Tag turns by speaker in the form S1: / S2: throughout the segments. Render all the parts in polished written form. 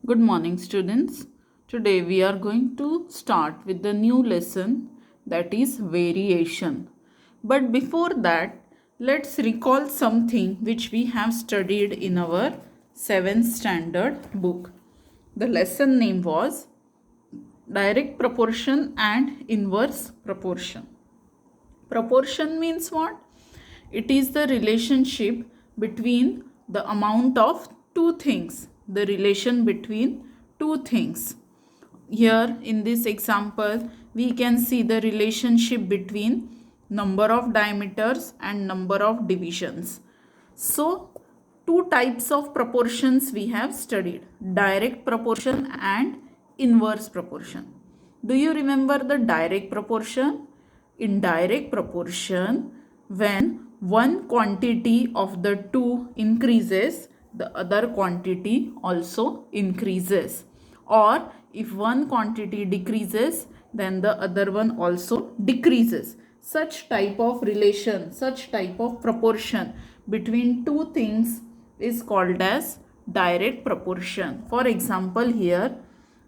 S1: Good morning, students. Today we are going to start with the new lesson, that is variation. But before that, let's recall something which we have studied in our 7th standard book. The lesson name was direct proportion and inverse proportion. Proportion means what? It is the relationship between the amount of two things, the relation between two things. Here in this example, we can see the relationship between number of diameters and number of divisions. So, two types of proportions we have studied, direct proportion and inverse proportion. Do you remember the direct proportion? In direct proportion, when one quantity of the two increases, the other quantity also increases. Or if one quantity decreases, then the other one also decreases. Such type of relation, such type of proportion between two things is called as direct proportion. For example, here,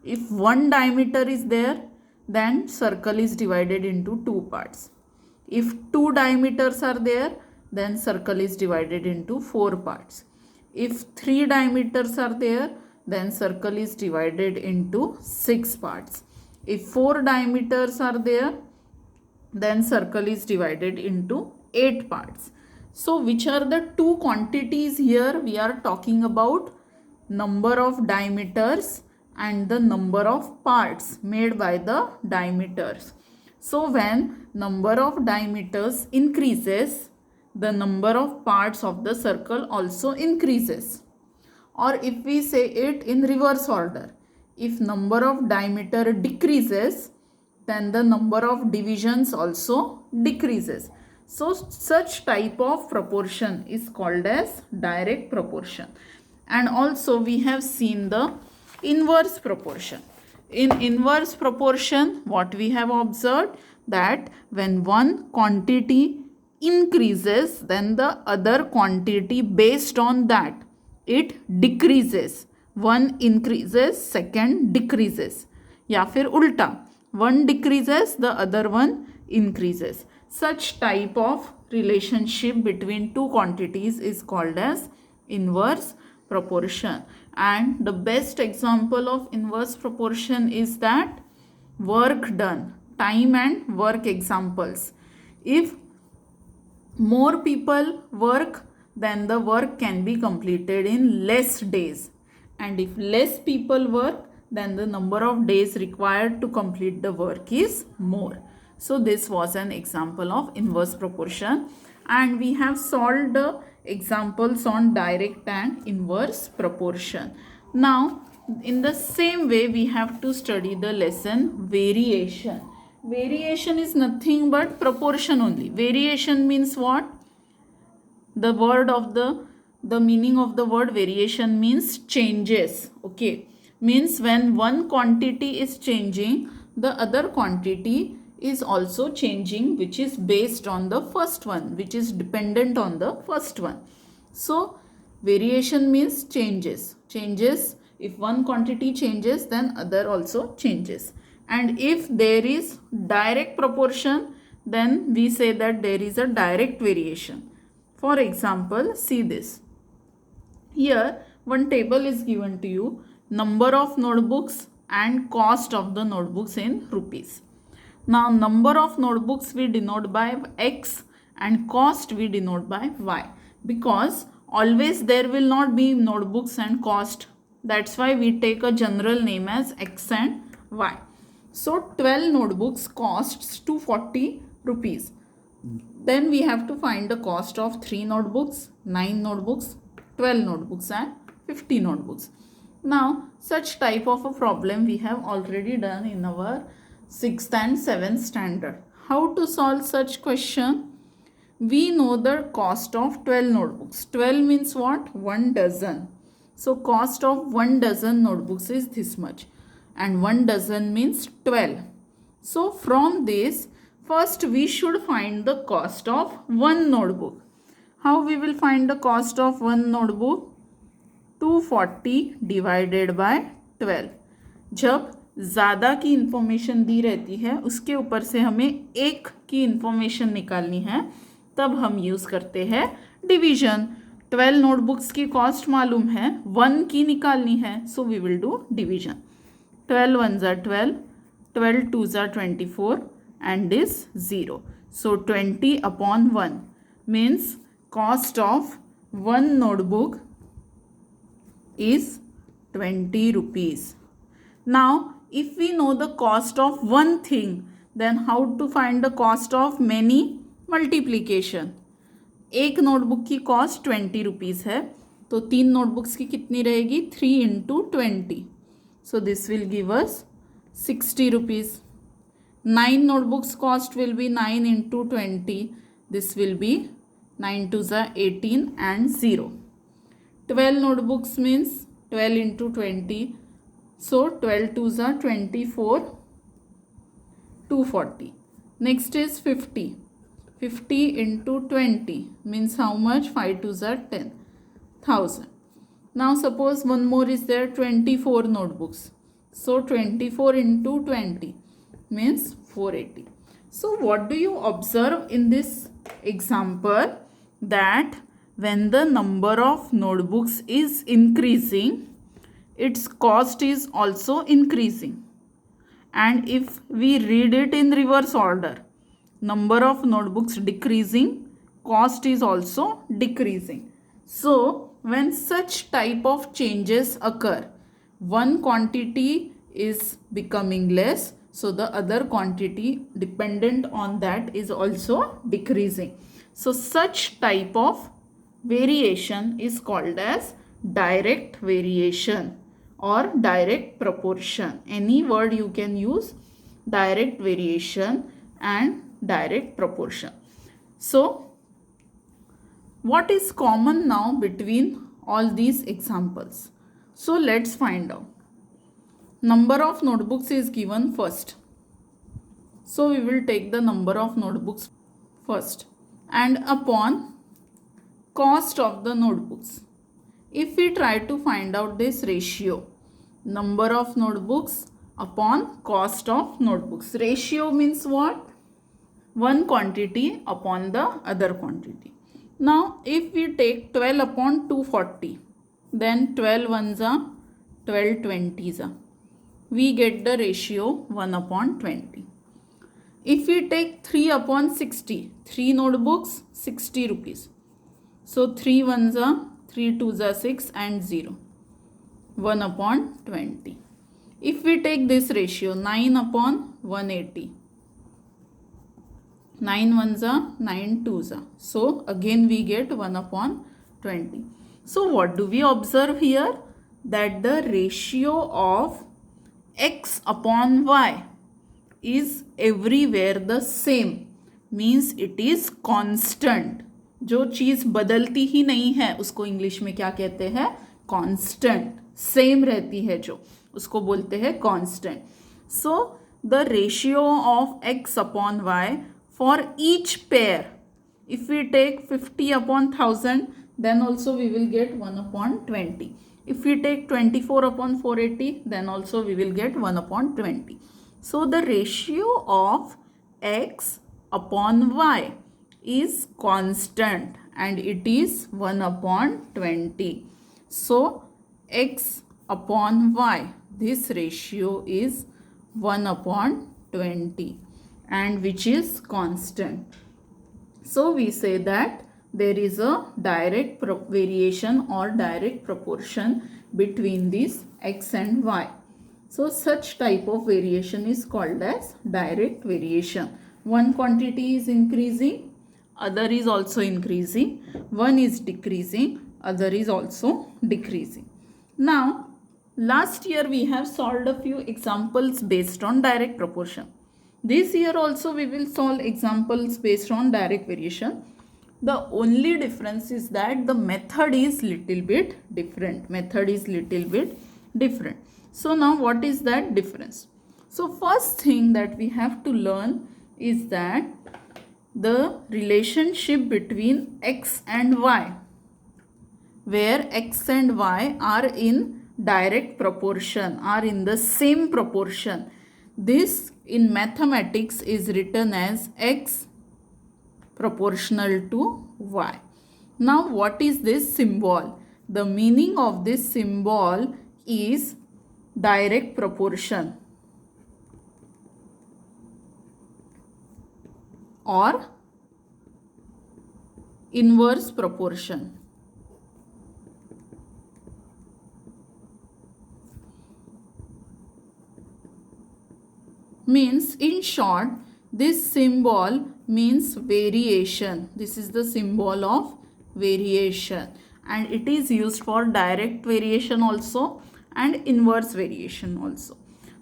S1: if one diameter is there, then circle is divided into two parts. If two diameters are there, then circle is divided into four parts. If three diameters are there, then circle is divided into six parts. If four diameters are there, then circle is divided into 8 parts. So which are the two quantities here? We are talking about number of diameters and the number of parts made by the diameters. So when number of diameters increases, the number of parts of the circle also increases. Or if we say it in reverse order, if number of diameter decreases, then the number of divisions also decreases. So such type of proportion is called as direct proportion. And also we have seen the inverse proportion. In inverse proportion, what we have observed, that when one quantity increases, then the other quantity based on that, it decreases. One increases, second decreases. या फिर उल्टा, one decreases, the other one increases. Such type of relationship between two quantities is called as inverse proportion. And the best example of inverse proportion is that work done, time and work examples. If more people work, then the work can be completed in less days. And if less people work, then the number of days required to complete the work is more. So this was an example of inverse proportion. And we have solved the examples on direct and inverse proportion. Now, in the same way, we have to study the lesson variation. Variation is nothing but proportion only. Variation means what? The word of the meaning of the word variation means changes. Okay, means when one quantity is changing, the other quantity is also changing, which is based on the first one, which is dependent on the first one. So variation means changes. If one quantity changes, then other also changes. And if there is direct proportion, then we say that there is a direct variation. For example, see this. Here one table is given to you, number of notebooks and cost of the notebooks in rupees. Now number of notebooks we denote by X and cost we denote by Y, because always there will not be notebooks and cost. That's why we take a general name as X and Y. So 12 notebooks costs 240 rupees. Then we have to find the cost of 3 notebooks, 9 notebooks, 12 notebooks and 50 notebooks. Now such type of a problem we have already done in our 6th and 7th standard. How to solve such question? We know the cost of 12 notebooks. 12 means what? 1 dozen. So cost of 1 dozen notebooks is this much. And 1 dozen means 12. So from this, first we should find the cost of one notebook. How we will find the cost of one notebook? 240 divided by 12। जब ज़्यादा की information दी रहती है उसके ऊपर से हमें एक की इंफॉर्मेशन निकालनी है, तब हम यूज़ करते हैं डिवीजन। 12 नोटबुक्स की कॉस्ट मालूम है, 1 की निकालनी है, so we will do division. 12 1s are 12, 12 2s are 24 and is 0. So 20 upon 1 means cost of one notebook is 20 rupees. Now if we know the cost of one thing, then how to find the cost of many? Multiplication. एक notebook की cost 20 rupees है, तो 3 notebooks की कितनी रहेगी? 3 into 20. So this will give us 60 rupees. 9 notebooks cost will be 9 into 20. This will be 9 2s are 18 and 0. 12 notebooks means 12 into 20. So 12 2s are 24, 240. Next is 50. 50 into 20 means how much? 5 2s are 10, 1000. Now suppose one more is there, 24 notebooks. So 24 into 20 means 480. So what do you observe in this example? That when the number of notebooks is increasing, its cost is also increasing. And if we read it in reverse order, number of notebooks decreasing, cost is also decreasing. So when such type of changes occur, one quantity is becoming less, so the other quantity dependent on that is also decreasing. So such type of variation is called as direct variation or direct proportion. Any word you can use, direct variation and direct proportion. So what is common now between all these examples? So let's find out. Number of notebooks is given first. So we will take the number of notebooks first and upon cost of the notebooks. If we try to find out this ratio, number of notebooks upon cost of notebooks. Ratio means what? One quantity upon the other quantity. Now if we take 12 upon 240, then 12 ones are 12 20s are. We get the ratio 1 upon 20. If we take 3 upon 60, 3 notebooks 60 rupees. So 3 ones are 3 2s are 6 and 0. 1 upon 20. If we take this ratio 9 upon 180, 9 ones are 9 2s are. So again we get 1 upon 20. So what do we observe here? That the ratio of x upon y is everywhere the same. Means it is constant. जो चीज़ बदलती ही नहीं है उसको English में क्या कहते हैं? Constant. Same रहती है जो, उसको बोलते हैं constant. So the ratio of x upon y for each pair, if we take 50 upon 1000, then also we will get 1 upon 20. If we take 24 upon 480, then also we will get 1 upon 20. So the ratio of x upon y is constant and it is 1 upon 20. So x upon y, this ratio is 1 upon 20 and which is constant. So we say that there is a direct variation or direct proportion between these x and y. So such type of variation is called as direct variation. One quantity is increasing, other is also increasing. One is decreasing, other is also decreasing. Now last year we have solved a few examples based on direct proportion. This year also we will solve examples based on direct variation. The only difference is that the method is little bit different. So now what is that difference? So first thing that we have to learn is that the relationship between x and y, where x and y are in direct proportion are in the same proportion, this in mathematics is written as x proportional to y. Now what is this symbol? The meaning of this symbol is direct proportion or inverse proportion. Means in short, this symbol means variation. This is the symbol of variation, and it is used for direct variation also and inverse variation also.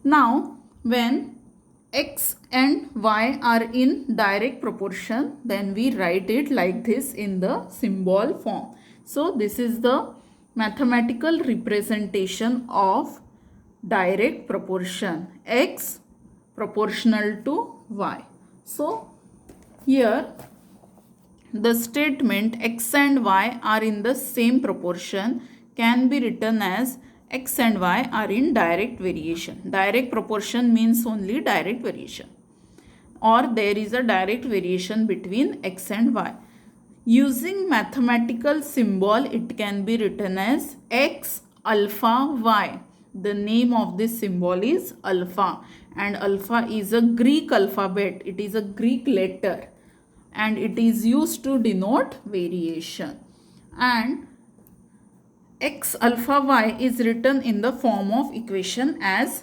S1: Now when x and y are in direct proportion, then we write it like this in the symbol form. So this is the mathematical representation of direct proportion, x proportional to y. So here the statement x and y are in the same proportion can be written as x and y are in direct variation. Direct proportion means only direct variation, or there is a direct variation between x and y. Using mathematical symbol, it can be written as x alpha y. The name of this symbol is alpha, and alpha is a Greek alphabet. It is a Greek letter, and it is used to denote variation. And x alpha y is written in the form of equation as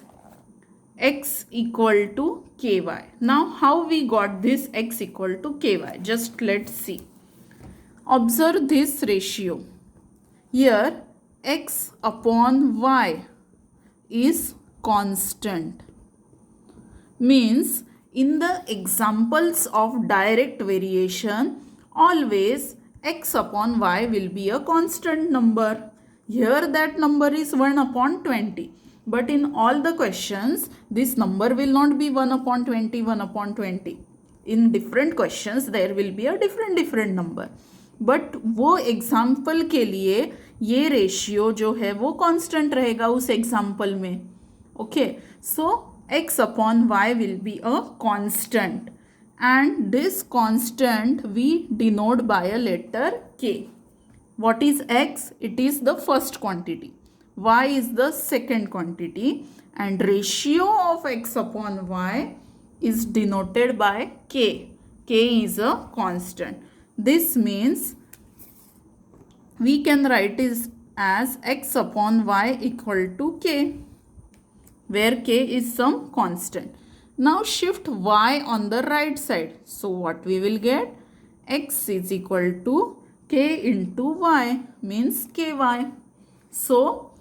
S1: x equal to ky. Now how we got this x equal to ky? Just let's see. Observe this ratio. Here x upon y is constant. Means in the examples of direct variation, always x upon y will be a constant number. Here that number is 1 upon 20. But in all the questions, this number will not be 1 upon 20, 1 upon 20. In different questions, there will be a different number. But वो example के लिए ये ratio जो है वो constant रहेगा उस example में. Okay, so x upon y will be a constant, and this constant we denote by a letter k. What is x? It is the first quantity. Y is the second quantity, and ratio of x upon y is denoted by k. K is a constant. This means we can write it as x upon y equal to k, where k is some constant. Now shift y on the right side. So what we will get? X is equal to k into y, means ky. So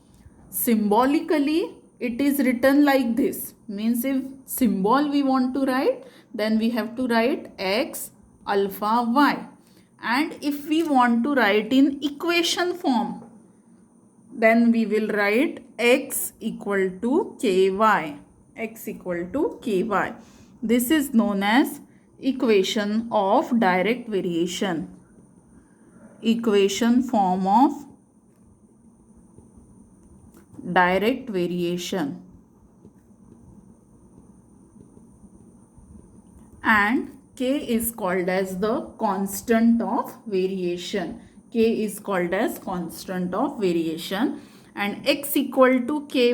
S1: symbolically it is written like this. Means if symbol we want to write, then we have to write x alpha y. And if we want to write in equation form, then we will write x equal to ky. X equal to ky. This is known as equation of direct variation. Equation form of direct variation. And k is called as the constant of variation. K is called as constant of variation, and x equal to ky,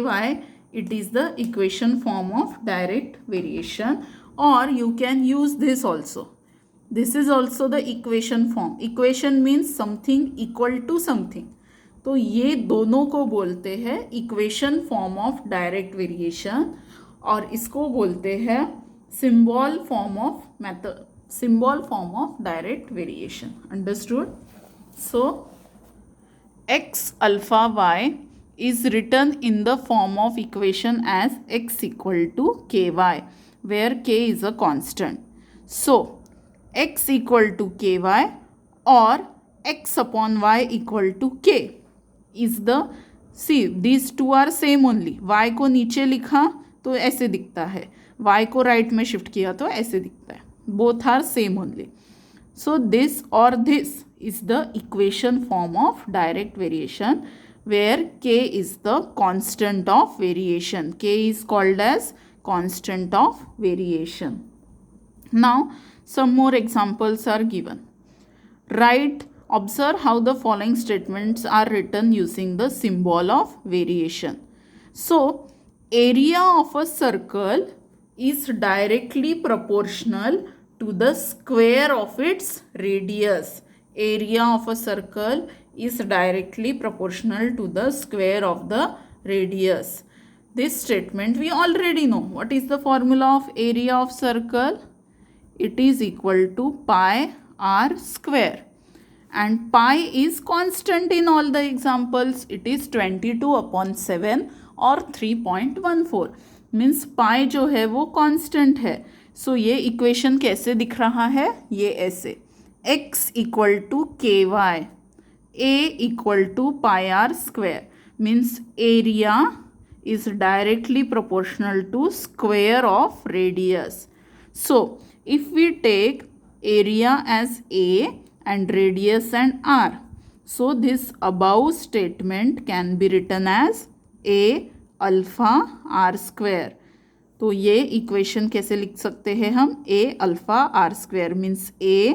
S1: it is the equation form of direct variation. Or you can use this also. This is also the equation form. Equation means something equal to something. तो ये दोनों को बोलते हैं equation form of direct variation, और इसको बोलते हैं symbol form of method, symbol form of direct variation. Understood? So x alpha y is written in the form of equation as x equal to ky, where k is a constant. So x equal to ky or x upon y equal to k is the, see these two are same only. y को नीचे लिखा तो ऐसे दिखता है, y को right में shift किया तो ऐसे दिखता है. Both are same only. So this और this is the equation form of direct variation, where k is the constant of variation. K is called as constant of variation. Now some more examples are given. Observe how the following statements are written using the symbol of variation. So area of a circle is directly proportional to the square of its radius. Area of a circle is directly proportional to the square of the radius. This statement we already know. What is the formula of area of circle? It is equal to pi r square. And pi is constant in all the examples. It is 22/7 और 3.14. Means पाई जो है वो constant है. सो ये equation कैसे दिख रहा है? ये ऐसे, x इक्वल टू के y, a equal to pi r square. Means area is directly proportional to square of radius. So if we take area as a and radius and r, so this above statement can be written as a alpha r square. तो ये equation कैसे लिख सकते हैं हम? a alpha r square means a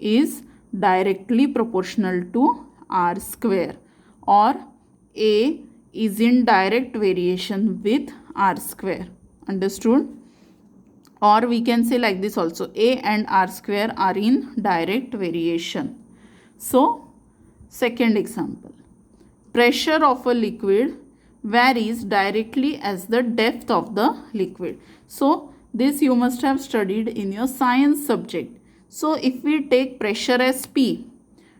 S1: is directly proportional to r square और a is in direct variation with r square. Understood? Or we can say like this also, a and r square are in direct variation. So second example, pressure of a liquid varies directly as the depth of the liquid. So this you must have studied in your science subject. So if we take pressure as P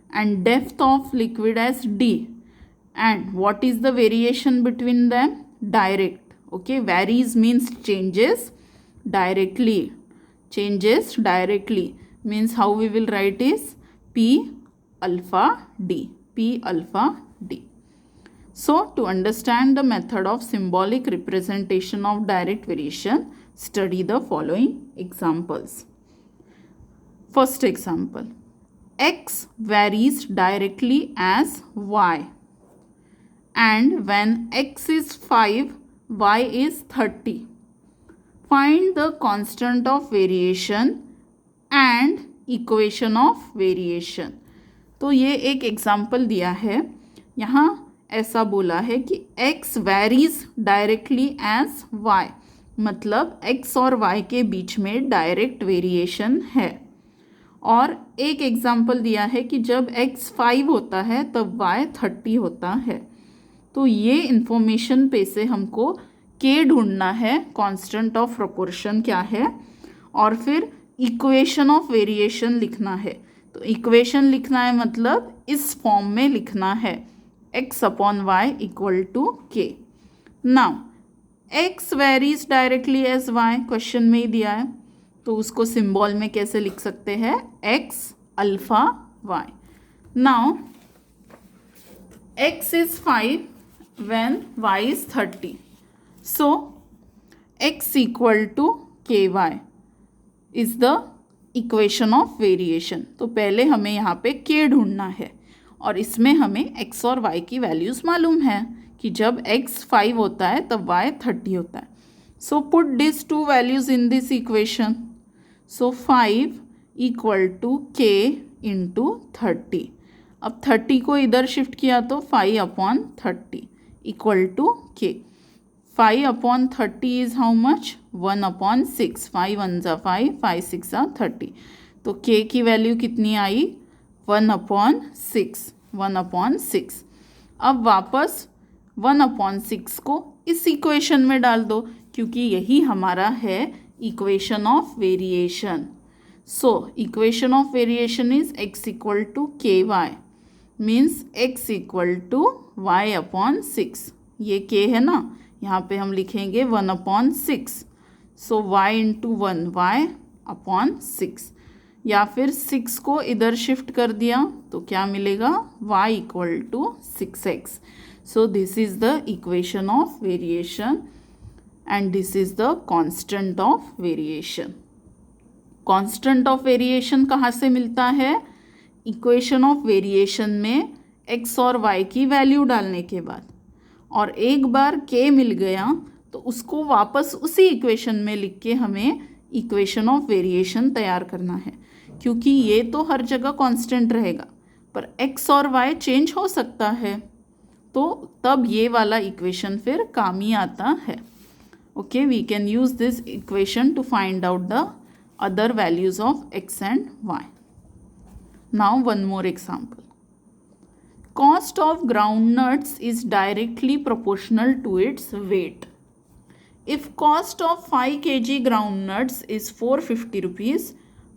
S1: and depth of liquid as D, and what is the variation between them? Direct. Okay, varies means changes directly. Changes directly means how we will write is P alpha D. P alpha D. So to understand the method of symbolic representation of direct variation, study the following examples. First example, x varies directly as y. And when x is 5, y is 30. Find the constant of variation and equation of variation. तो ये एक example दिया है. यहाँ ऐसा बोला है कि x varies directly as y, मतलब x और y के बीच में डायरेक्ट वेरिएशन है. और एक एग्जाम्पल दिया है कि जब x 5 होता है तब y 30 होता है. तो ये इन्फॉर्मेशन पे से हमको k ढूंढना है, कांस्टेंट ऑफ प्रोपोर्शन क्या है, और फिर इक्वेशन ऑफ वेरिएशन लिखना है. तो इक्वेशन लिखना है मतलब इस फॉर्म में लिखना है, x upon y equal to k. Now x varies directly as y, question में ही दिया है, तो उसको सिंबल में कैसे लिख सकते हैं? x alpha y. Now x is 5 when y is 30. So x equal to ky is the equation of variation. तो पहले हमें यहाँ पे k ढूंढना है और इसमें हमें x और y की वैल्यूज़ मालूम है कि जब x 5 होता है तब y 30 होता है. So put these two values in this equation. So 5 equal to k into 30. अब 30 को इधर शिफ्ट किया तो 5 upon 30 equal to k. 5 upon 30 is how much? 1 upon 6. 5 1 जा 5, 5 6 जा 30. तो k की वैल्यू कितनी आई? 1 अपॉन 6. 1 अपॉन 6. अब वापस 1 अपॉन 6 को इस इक्वेशन में डाल दो क्योंकि यही हमारा है equation of variation. So equation of variation is x equal to के Y means x equal to y upon 6. ये k है ना, यहाँ पे हम लिखेंगे 1 अपॉन 6. सो y इंटू 1 y अपॉन 6, या फिर 6 को इधर शिफ्ट कर दिया तो क्या मिलेगा? y equal to 6x. So this is the equation of variation and this is the constant of variation. Constant of variation कहाँ से मिलता है? इक्वेशन ऑफ वेरिएशन में x और y की वैल्यू डालने के बाद, और एक बार k मिल गया तो उसको वापस उसी इक्वेशन में लिख के हमें इक्वेशन ऑफ वेरिएशन तैयार करना है, क्योंकि ये तो हर जगह कांस्टेंट रहेगा पर x और y चेंज हो सकता है, तो तब ये वाला इक्वेशन फिर काम ही आता है. Okay, we can use this equation to find out the other values of x and y. Now one more example. Cost of groundnuts is directly proportional to its weight. If cost of 5 kg groundnuts is 450 rupees,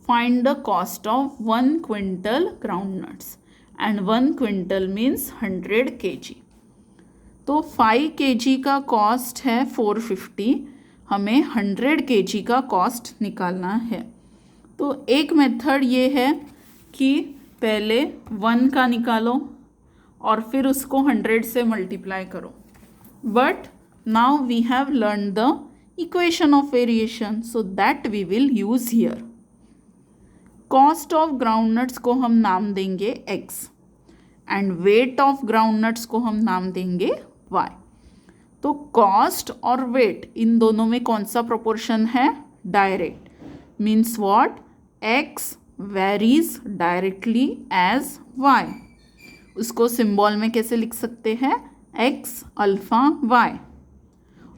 S1: find the cost of 1 quintal groundnuts, and 1 quintal means 100 kg. तो 5 kg का cost है 450, हमें 100 kg का cost निकालना है. तो एक method ये है कि पहले 1 का निकालो और फिर उसको 100 से मल्टीप्लाई करो. But now we have learn the equation of variation, so that we will use here. Cost of groundnuts को हम नाम देंगे x and weight of groundnuts को हम नाम देंगे y. तो कॉस्ट और वेट इन दोनों में कौन सा प्रोपोर्शन है? Direct. Means what? x varies directly as y. उसको सिंबल में कैसे लिख सकते हैं? x alpha y.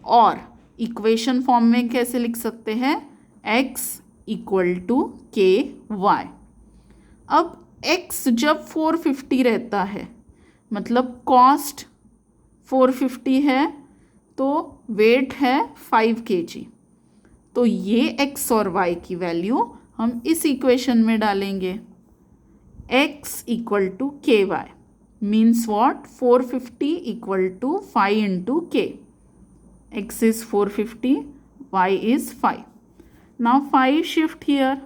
S1: और इक्वेशन फॉर्म में कैसे लिख सकते हैं? x equal to k y. अब x जब 450 रहता है, मतलब कॉस्ट 450 है तो वेट है 5 kg, तो ये x और y की वैल्यू हम इस इक्वेशन में डालेंगे. x इक्वल टू के Y means what? 450 equal to 5 into k. x is 450, y is 5. Now 5 shift here,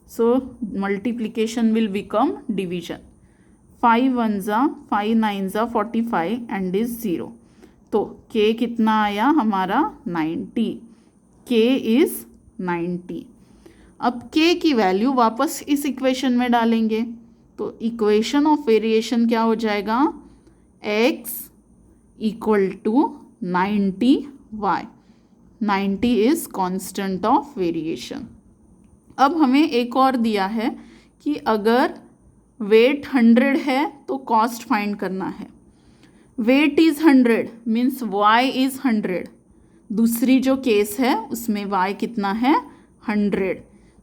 S1: so multiplication will become division. 5 1 जा 5 9 जा 45 एंड इज 0. तो k कितना आया हमारा? 90. k is 90. अब k की वैल्यू वापस इस इक्वेशन में डालेंगे, तो इक्वेशन ऑफ वेरिएशन क्या हो जाएगा? x equal to 90y. 90 is constant of variation. अब हमें एक और दिया है कि अगर वेट 100 है तो कॉस्ट फाइंड करना है. Weight is 100 means y is 100. दूसरी जो केस है उसमें y कितना है? 100.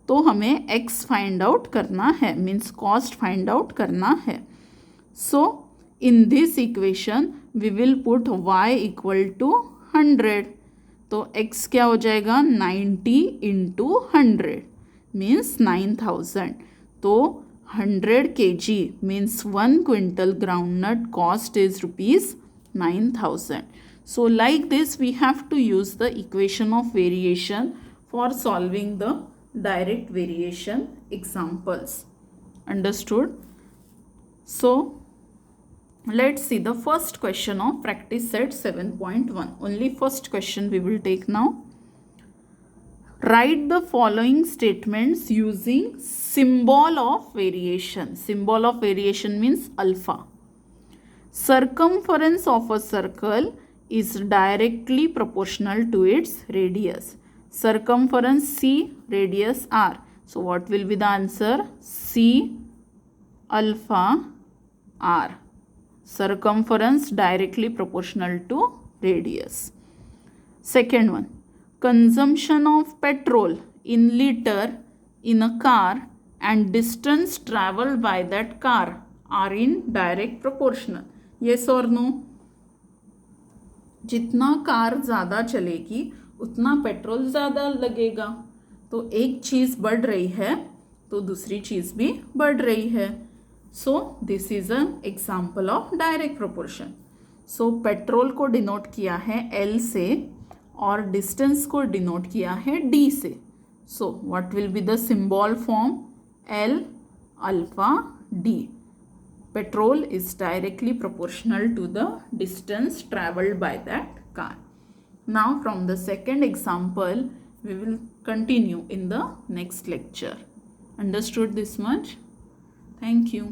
S1: तो हमें x फाइंड आउट करना है, मीन्स कॉस्ट फाइंड आउट करना है. So in this equation we will put y equal to 100. तो x क्या हो जाएगा? 90 इंटू 100 मीन्स 9000. तो 100 kg means 1 quintal groundnut cost is rupees 9000. So like this we have to use the equation of variation for solving the direct variation examples. Understood? So let's see the first question of practice set 7.1. Only first question we will take now. Write the following statements using symbol of variation. Symbol of variation means alpha. Circumference of a circle is directly proportional to its radius. Circumference C, radius R. So what will be the answer? C alpha R. Circumference directly proportional to radius. Second one. Consumption of petrol in liter in a car and distance traveled by that car are in direct proportional. Yes or no? जितना car ज़्यादा चलेगी उतना petrol ज़्यादा लगेगा. तो एक चीज़ बढ़ रही है तो दूसरी चीज़ भी बढ़ रही है. So this is an example of direct proportion. So petrol को डिनोट किया है L से और डिस्टेंस को डिनोट किया है D से. So what will be the symbol form? L alpha D. Petrol is directly proportional to the distance traveled by that car. Now from the second example we will continue in the next lecture. Understood this much? Thank you.